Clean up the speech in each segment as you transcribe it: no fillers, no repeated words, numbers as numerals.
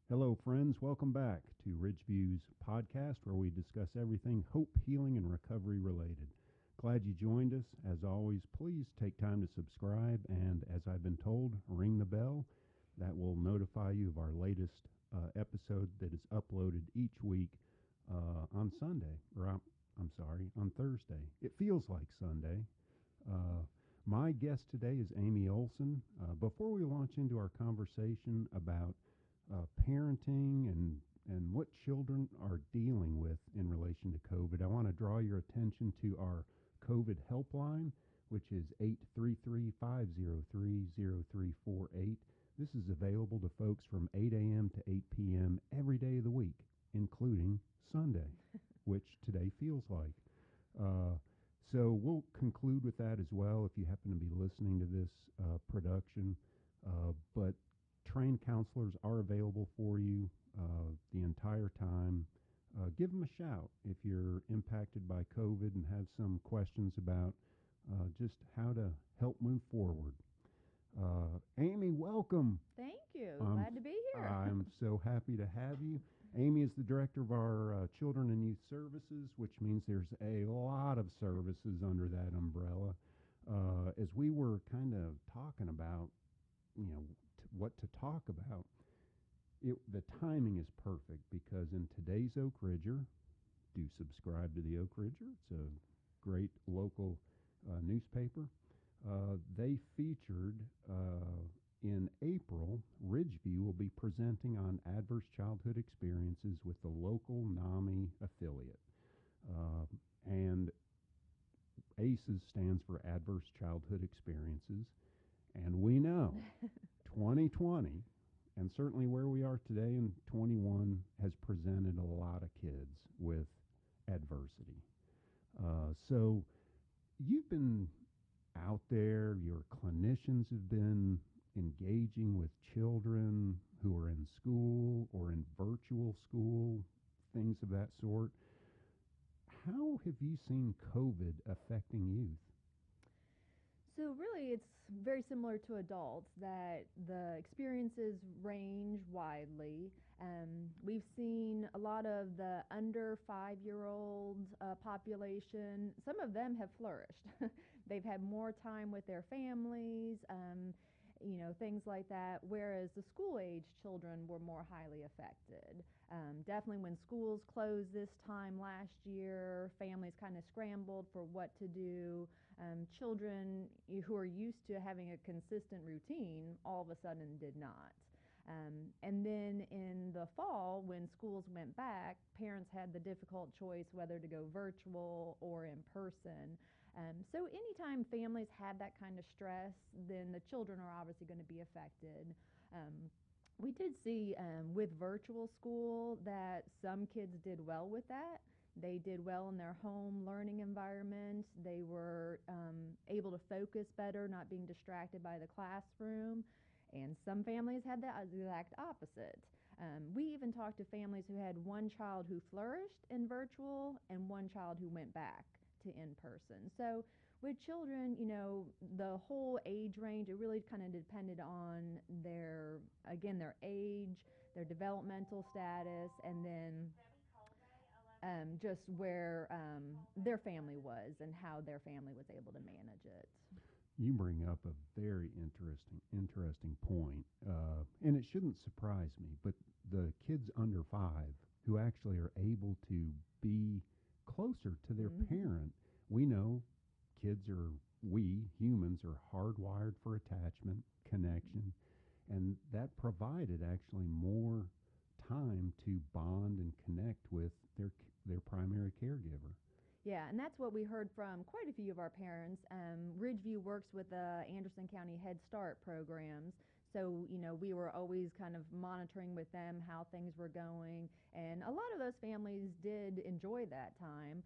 Hello, friends. Welcome back to Ridgeview's podcast, where we discuss everything hope, healing, and recovery related. Glad you joined us. As always, please take time to subscribe and, as I've been told, ring the bell. That will notify you of our latest episode that is uploaded each week on Sunday, or I'm sorry, on Thursday. It feels like Sunday. Uh, my guest today is Amy Olson. Before we launch into our conversation about parenting and what children are dealing with in relation to COVID, I want to draw your attention to our COVID helpline, which is 833-503-0348. This is available to folks from 8 a.m. to 8 p.m. every day of the week, including Sunday, which today feels like. Uh, so we'll conclude with that as well if you happen to be listening to this production. But trained counselors are available for you the entire time. Give them a shout if you're impacted by COVID and have some questions about just how to help move forward. Amy, welcome. Thank you. Glad to be here. I'm so happy to have you. Amy is the director of our Children and Youth Services, which means there's a lot of services under that umbrella. As we were kind of talking about, what to talk about, the timing is perfect because in today's Oak Ridger, do subscribe to the Oak Ridger. It's a great local newspaper. They featured in April, Ridgeview will be presenting on adverse childhood experiences with the local NAMI affiliate. And ACEs stands for Adverse Childhood Experiences. And we know 2020, and certainly where we are today in 21, has presented a lot of kids with adversity. So you've been out there, your clinicians have been engaging with children who are in school or in virtual school, things of that sort. How have you seen COVID affecting youth? So, really, it's very similar to adults that the experiences range widely. We've seen a lot of the under 5-year-old population, some of them have flourished. They've had more time with their families. Things like that, whereas the school age children were more highly affected. Definitely when schools closed this time last year, families kind of scrambled for what to do. Children who are used to having a consistent routine all of a sudden did not. And then in the fall, when schools went back, parents had the difficult choice whether to go virtual or in person. So anytime families had that kind of stress, then the children are obviously going to be affected. We did see with virtual school that some kids did well with that. They did well in their home learning environment. They were able to focus better, not being distracted by the classroom. And some families had the exact opposite. We even talked to families who had one child who flourished in virtual and one child who went back to in person. So with children, the whole age range, it really kind of depended on their age, their developmental status, and then just where their family was and how their family was able to manage it. You bring up a very interesting point, and it shouldn't surprise me. But the kids under 5 who actually are able to be closer to their parent, we know we humans are hardwired for attachment, connection, and that provided actually more time to bond and connect with their primary caregiver. Yeah, and that's what we heard from quite a few of our parents. Ridgeview works with the Anderson County Head Start programs. So, we were always kind of monitoring with them how things were going. And a lot of those families did enjoy that time.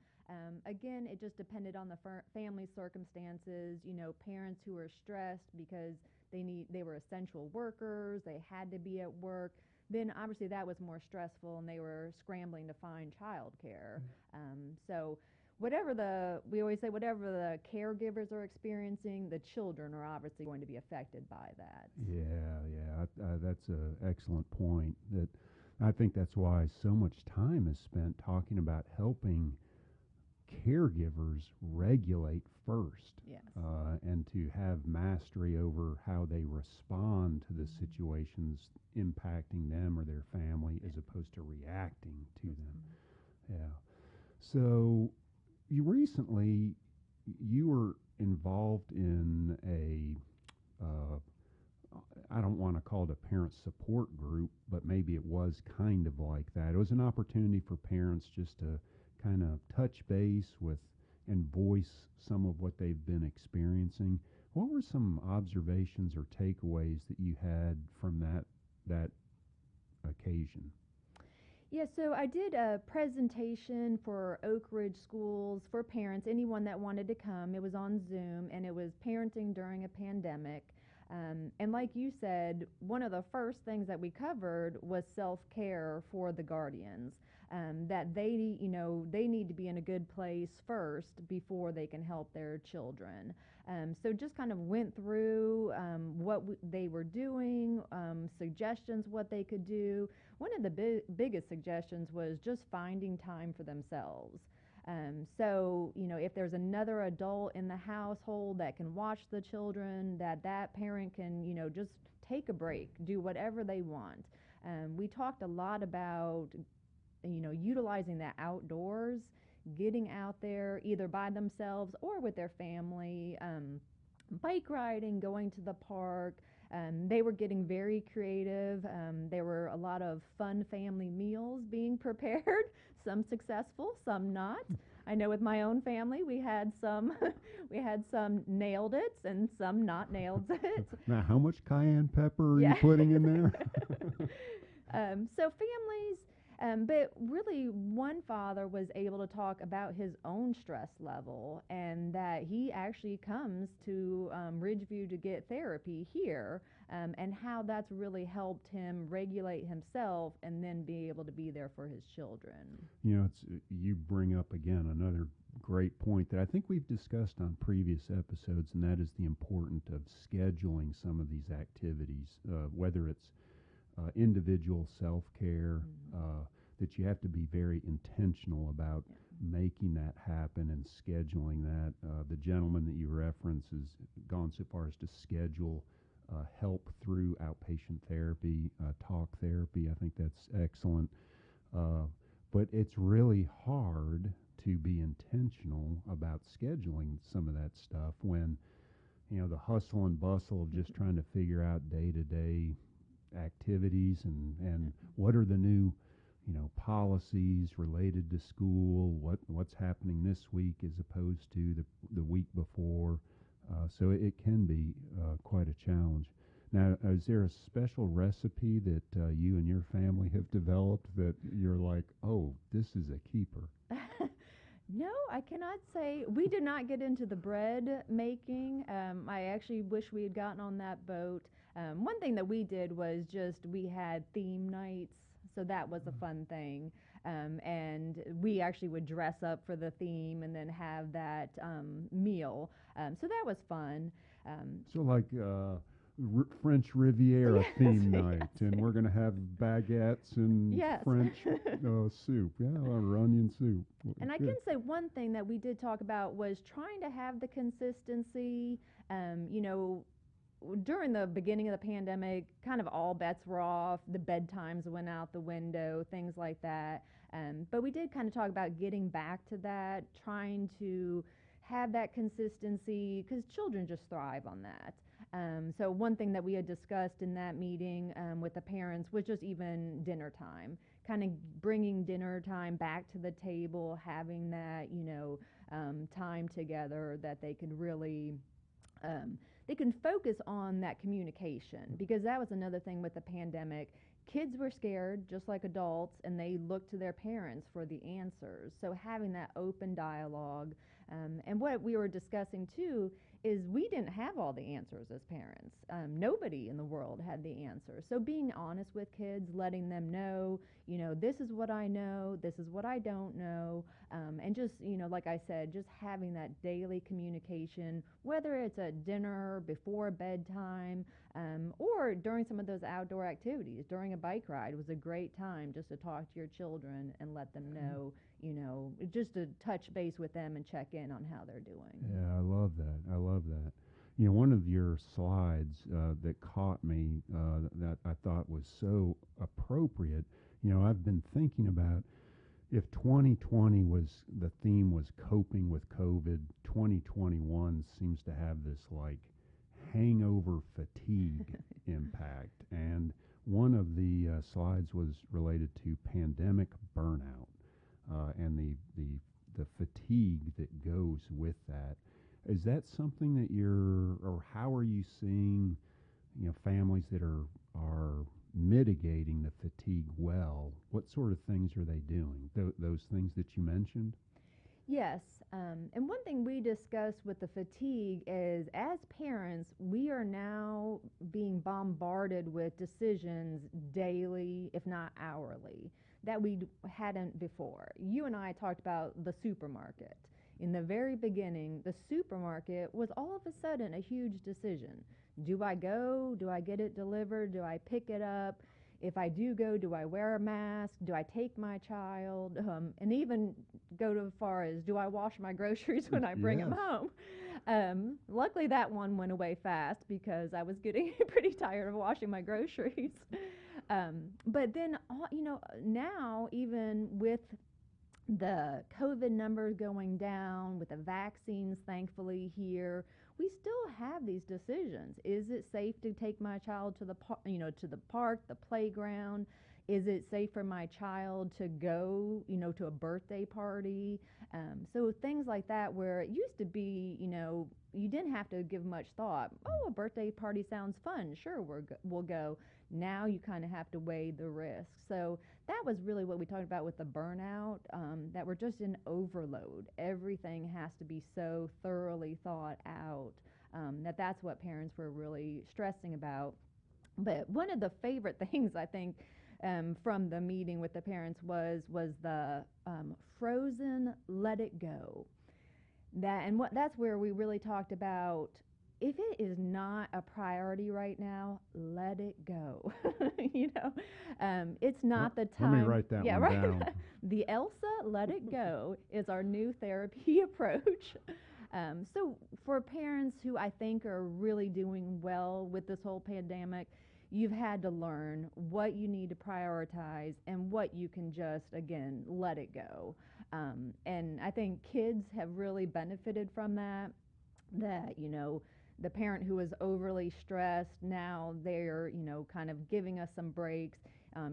Again, it just depended on the family circumstances. Parents who were stressed because they were essential workers, they had to be at work. Then obviously that was more stressful and they were scrambling to find childcare. So we always say whatever the caregivers are experiencing, the children are obviously going to be affected by that. That's an excellent point. That I think that's why so much time is spent talking about helping caregivers regulate first, Yes. and to have mastery over how they respond to the situations impacting them or their family, as opposed to reacting to them. Yeah. So you were involved in I don't want to call it a parent support group, but maybe it was kind of like that. It was an opportunity for parents just to kind of touch base with and voice some of what they've been experiencing. What were some observations or takeaways that you had from that occasion? Yeah, so I did a presentation for Oak Ridge schools for parents, anyone that wanted to come. It was on Zoom, and it was parenting during a pandemic. And like you said, one of the first things that we covered was self-care for the guardians. That they need to be in a good place first before they can help their children. So just kind of went through what they were doing, suggestions what they could do. One of the biggest suggestions was just finding time for themselves. So, if there's another adult in the household that can watch the children, that parent can, just take a break, do whatever they want. We talked a lot about, utilizing the outdoors, getting out there either by themselves or with their family, bike riding, going to the park. They were getting very creative. There were a lot of fun family meals being prepared, some successful, some not. I know with my own family, we had some nailed it and some not nailed it. Now, how much cayenne pepper are you putting in there? So families, but really one father was able to talk about his own stress level, and that he actually comes to Ridgeview to get therapy here, and how that's really helped him regulate himself and then be able to be there for his children. You bring up again another great point that I think we've discussed on previous episodes, and that is the importance of scheduling some of these activities, whether it's individual self-care, that you have to be very intentional about making that happen and scheduling that. The gentleman that you reference has gone so far as to schedule help through outpatient therapy, talk therapy. I think that's excellent. But it's really hard to be intentional about scheduling some of that stuff when, the hustle and bustle of just trying to figure out day-to-day activities and what are the new policies related to school, what's happening this week as opposed to the week before. So it can be quite a challenge. Now, is there a special recipe that you and your family have developed that you're like, oh, this is a keeper? No, I cannot say. We did not get into the bread making. I actually wish we had gotten on that boat. One thing that we did was we had theme nights, so that was a fun thing. And we actually would dress up for the theme and then have that meal. So that was fun. So like French Riviera theme night, yes. And we're going to have baguettes and French soup, or onion soup. And I can say one thing that we did talk about was trying to have the consistency. During the beginning of the pandemic, kind of all bets were off. The bedtimes went out the window, things like that. But we did kind of talk about getting back to that, trying to have that consistency, because children just thrive on that. So one thing that we had discussed in that meeting with the parents was just even dinner time, kind of bringing dinner time back to the table, having that, time together that they could really they can focus on that communication, because that was another thing with the pandemic. Kids were scared just like adults, and they looked to their parents for the answers. So having that open dialogue, and what we were discussing too is we didn't have all the answers as parents. Nobody in the world had the answers. So being honest with kids, letting them know, this is what I know, this is what I don't know, and just, like I said, just having that daily communication, whether it's at dinner, before bedtime, or during some of those outdoor activities. During a bike ride was a great time just to talk to your children and let them know, just to touch base with them and check in on how they're doing. Yeah, I love that. I love that. One of your slides that caught me that I thought was so appropriate. I've been thinking about if 2020 was the theme was coping with COVID, 2021 seems to have this like hangover fatigue impact. And one of the slides was related to pandemic burnout and the fatigue that goes with that. Is that something that or how are you seeing, families that are mitigating the fatigue well? What sort of things are they doing? Those things that you mentioned? Yes, and one thing we discussed with the fatigue is as parents, we are now being bombarded with decisions daily, if not hourly, that we hadn't before. You and I talked about the supermarket. In the very beginning, the supermarket was all of a sudden a huge decision. Do I go? Do I get it delivered? Do I pick it up? If I do go, do I wear a mask? Do I take my child? And even go to as far as, do I wash my groceries when I bring them home? Luckily, that one went away fast because I was getting pretty tired of washing my groceries. But then, now even with the COVID numbers going down, with the vaccines thankfully here, we still have these decisions. Is it safe to take my child to the park, the playground? Is it safe for my child to go, to a birthday party? So things like that, where it used to be, you didn't have to give much thought. Oh, a birthday party sounds fun. Sure, we'll go. Now you kind of have to weigh the risks. So that was really what we talked about with the burnout, that we're just in overload. Everything has to be so thoroughly thought out, that's what parents were really stressing about. But one of the favorite things, I think, from the meeting with the parents was the frozen let it go. That's where we really talked about, if it is not a priority right now, let it go. It's not the time. Let me write that one down. The Elsa let it go is our new therapy approach. So for parents who I think are really doing well with this whole pandemic, you've had to learn what you need to prioritize and what you can just, again, let it go. And I think kids have really benefited from that, the parent who was overly stressed, now they're, kind of giving us some breaks.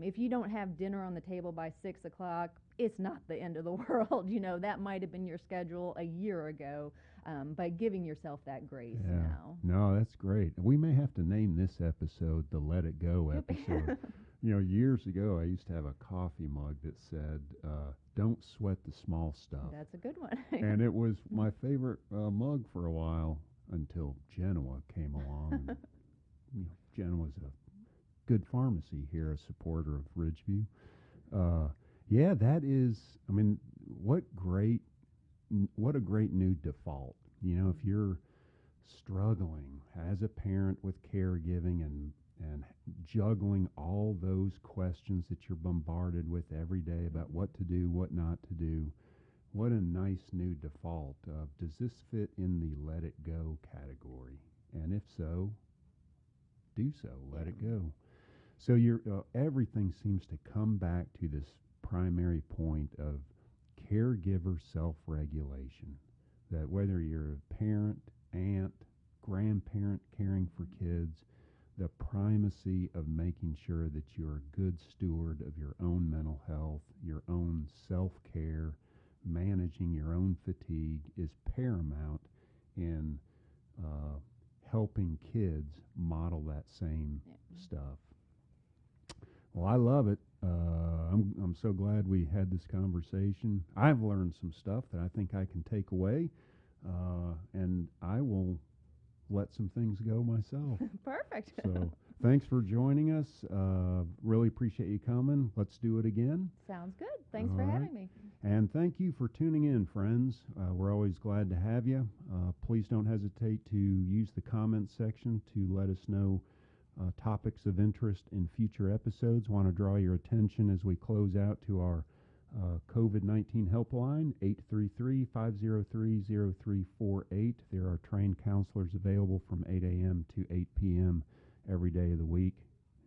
If you don't have dinner on the table by 6 o'clock, it's not the end of the world. That might have been your schedule a year ago, but giving yourself that grace now. No, that's great. We may have to name this episode the Let It Go episode. Years ago, I used to have a coffee mug that said, don't sweat the small stuff. That's a good one. And it was my favorite mug for a while until Genoa came along. And, Genoa's a good pharmacy here, a supporter of Ridgeview. Yeah, that is, what a great new default. If you're struggling as a parent with caregiving and juggling all those questions that you're bombarded with every day about what to do, what not to do, what a nice new default. Does this fit in the let it go category? And if so, do so. Let it go. So everything seems to come back to this primary point of caregiver self-regulation. That whether you're a parent, aunt, grandparent caring for kids, the primacy of making sure that you're a good steward of your own mental health, your own self-care, managing your own fatigue is paramount in helping kids model that same stuff. Well, I love it. I'm so glad we had this conversation. I've learned some stuff that I think I can take away, and I will let some things go myself. Perfect. So thanks for joining us. Really appreciate you coming. Let's do it again. Sounds good. Thanks All for right. having me. And thank you for tuning in, friends. We're always glad to have you. Please don't hesitate to use the comments section to let us know topics of interest in future episodes. Want to draw your attention as we close out to our COVID-19 helpline, 833-503-0348. There are trained counselors available from 8 a.m. to 8 p.m. every day of the week,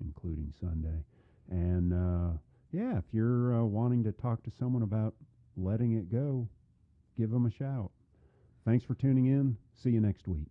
including Sunday. And yeah, if you're wanting to talk to someone about letting it go, give them a shout. Thanks for tuning in. See you next week.